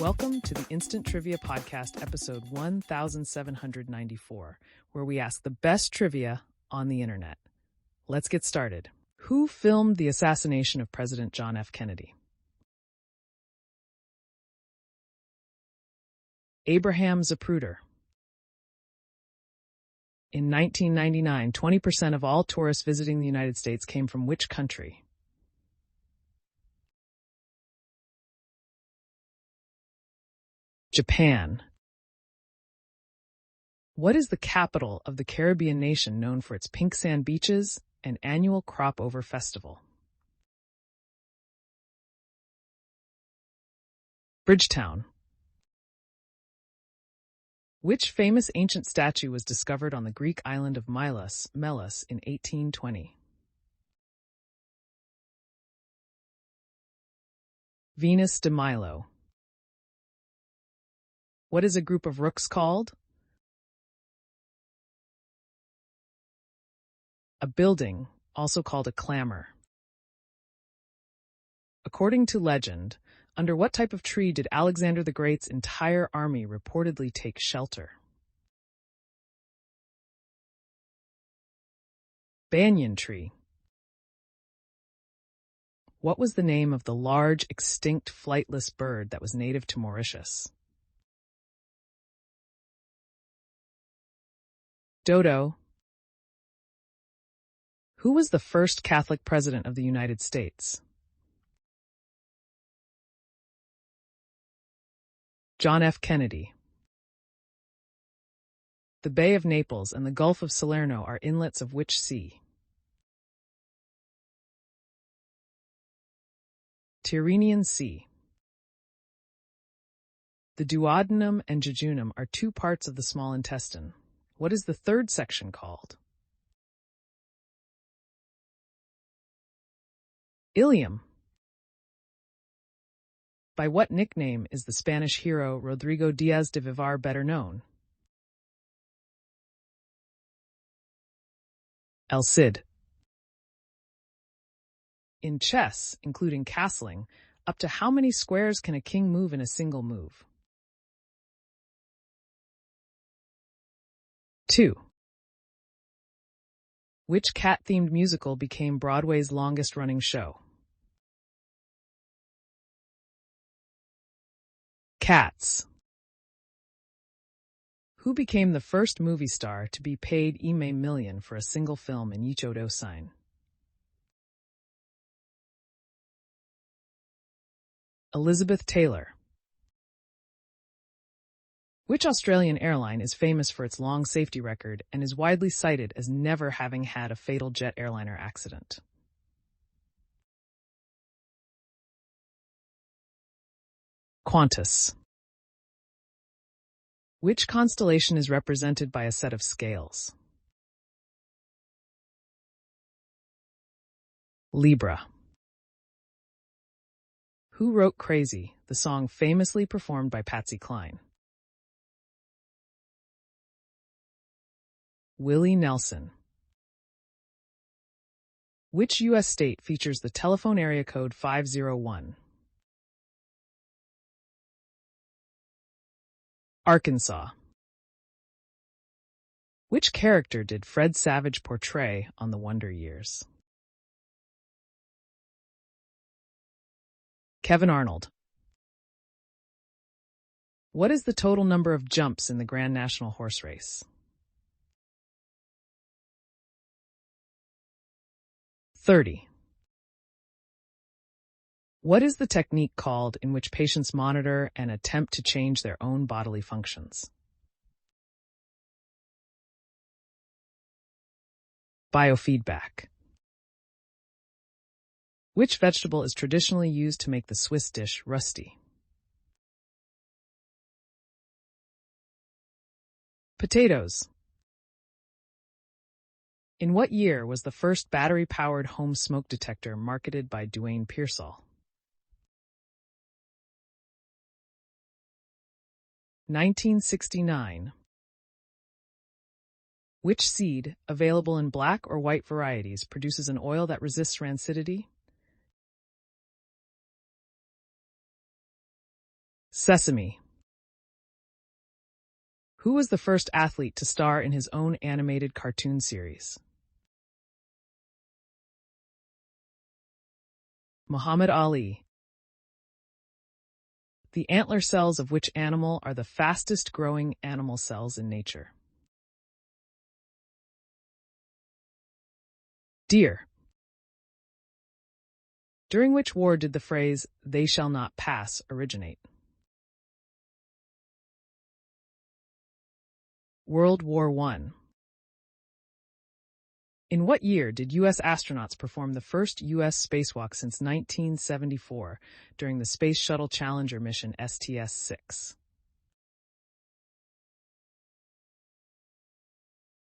Welcome to the Instant Trivia Podcast, episode 1794, where we ask the best trivia on the internet. Let's get started. Who filmed the assassination of President John F. Kennedy? Abraham Zapruder. In 1999, 20% of all tourists visiting the United States came from which country? Japan. What is the capital of the Caribbean nation known for its pink sand beaches and annual crop over festival? Bridgetown. Which famous ancient statue was discovered on the Greek island of Melos in 1820? Venus de Milo. What is a group of rooks called? A building, also called a clamor. According to legend, under what type of tree did Alexander the Great's entire army reportedly take shelter? Banyan tree. What was the name of the large, extinct, flightless bird that was native to Mauritius? Dodo. Who was the first Catholic president of the United States? John F. Kennedy. The Bay of Naples and the Gulf of Salerno are inlets of which sea? Tyrrhenian Sea. The duodenum and jejunum are two parts of the small intestine. What is the third section called? Ileum. By what nickname is the Spanish hero Rodrigo Diaz de Vivar better known? El Cid. In chess, including castling, up to how many squares can a king move in a single move? 2. Which cat-themed musical became Broadway's longest-running show? Cats. Who became the first movie star to be paid $1 million for a single film in Ichido Sign? Elizabeth Taylor. Which Australian airline is famous for its long safety record and is widely cited as never having had a fatal jet airliner accident? Qantas. Which constellation is represented by a set of scales? Libra. Who wrote Crazy, the song famously performed by Patsy Cline? Willie Nelson. Which U.S. state features the telephone area code 501? Arkansas. Which character did Fred Savage portray on The Wonder Years? Kevin Arnold. What is the total number of jumps in the Grand National Horse Race? 30. What is the technique called in which patients monitor and attempt to change their own bodily functions? Biofeedback. Which vegetable is traditionally used to make the Swiss dish rusty? Potatoes. In what year was the first battery-powered home smoke detector marketed by Duane Pearsall? 1969. Which seed, available in black or white varieties, produces an oil that resists rancidity? Sesame. Who was the first athlete to star in his own animated cartoon series? Muhammad Ali. The antler cells of which animal are the fastest growing animal cells in nature? Deer. During which war did the phrase, "they shall not pass," originate? World War I. In what year did U.S. astronauts perform the first U.S. spacewalk since 1974 during the Space Shuttle Challenger mission STS-6?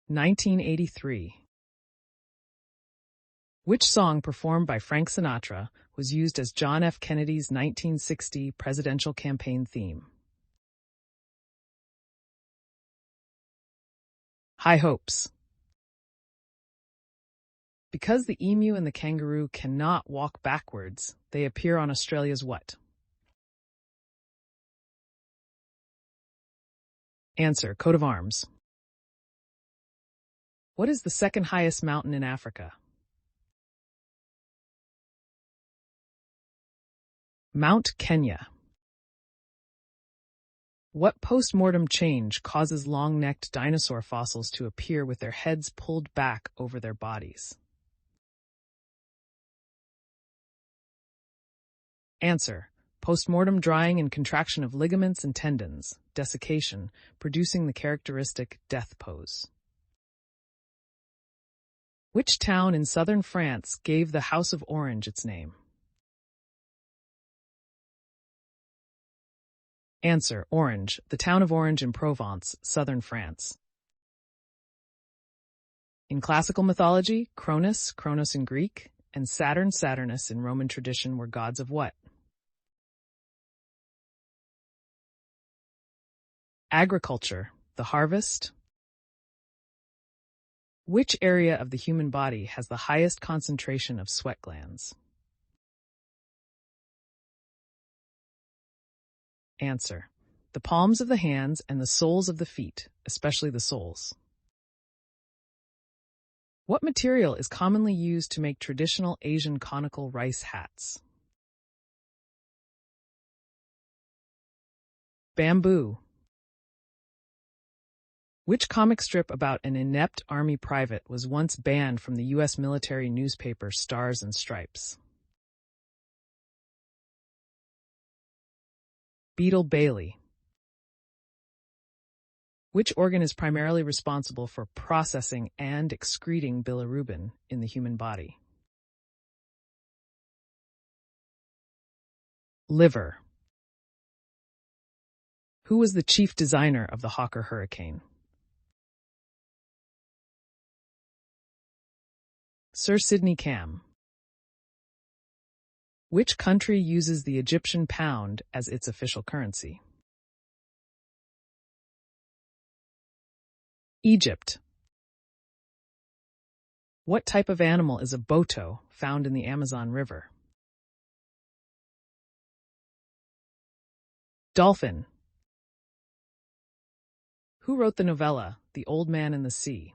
1983. Which song performed by Frank Sinatra was used as John F. Kennedy's 1960 presidential campaign theme? High Hopes. Because the emu and the kangaroo cannot walk backwards, they appear on Australia's what? Answer, coat of arms. What is the second highest mountain in Africa? Mount Kenya. What post-mortem change causes long-necked dinosaur fossils to appear with their heads pulled back over their bodies? Answer, post-mortem drying and contraction of ligaments and tendons, desiccation, producing the characteristic death pose. Which town in southern France gave the House of Orange its name? Answer, Orange, the town of Orange in Provence, southern France. In classical mythology, Cronus, Kronos in Greek, and Saturn, Saturnus in Roman tradition were gods of what? Agriculture, the harvest. Which area of the human body has the highest concentration of sweat glands? Answer, the palms of the hands and the soles of the feet, especially the soles. What material is commonly used to make traditional Asian conical rice hats? Bamboo. Which comic strip about an inept army private was once banned from the U.S. military newspaper Stars and Stripes? Beetle Bailey. Which organ is primarily responsible for processing and excreting bilirubin in the human body? Liver. Who was the chief designer of the Hawker Hurricane? Sir Sidney Cam. Which country uses the Egyptian pound as its official currency? Egypt. What type of animal is a boto found in the Amazon River? Dolphin. Who wrote the novella, The Old Man and the Sea?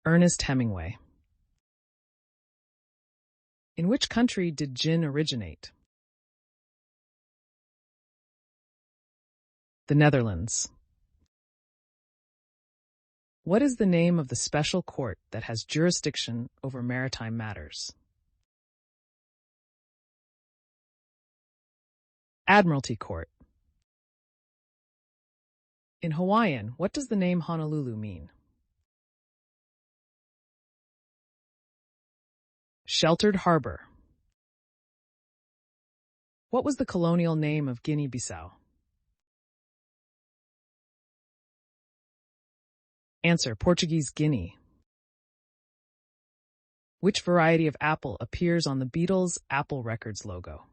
Ernest Hemingway. In which country did gin originate? The Netherlands. What is the name of the special court that has jurisdiction over maritime matters? Admiralty Court. In Hawaiian, what does the name Honolulu mean? Sheltered Harbor. What was the colonial name of Guinea-Bissau? Answer, Portuguese Guinea. Which variety of apple appears on the Beatles' Apple Records logo?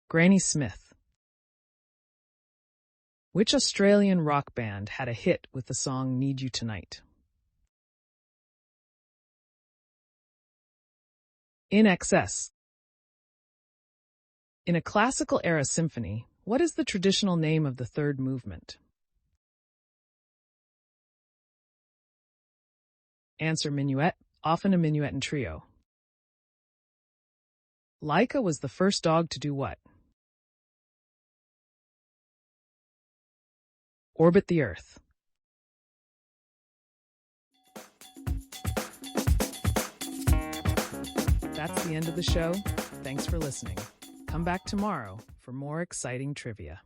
Granny Smith. Which Australian rock band had a hit with the song Need You Tonight? In excess. In a classical era symphony, what is the traditional name of the third movement? Answer: minuet, often a minuet in trio. Laika was the first dog to do what? Orbit the Earth. That's the end of the show. Thanks for listening. Come back tomorrow for more exciting trivia.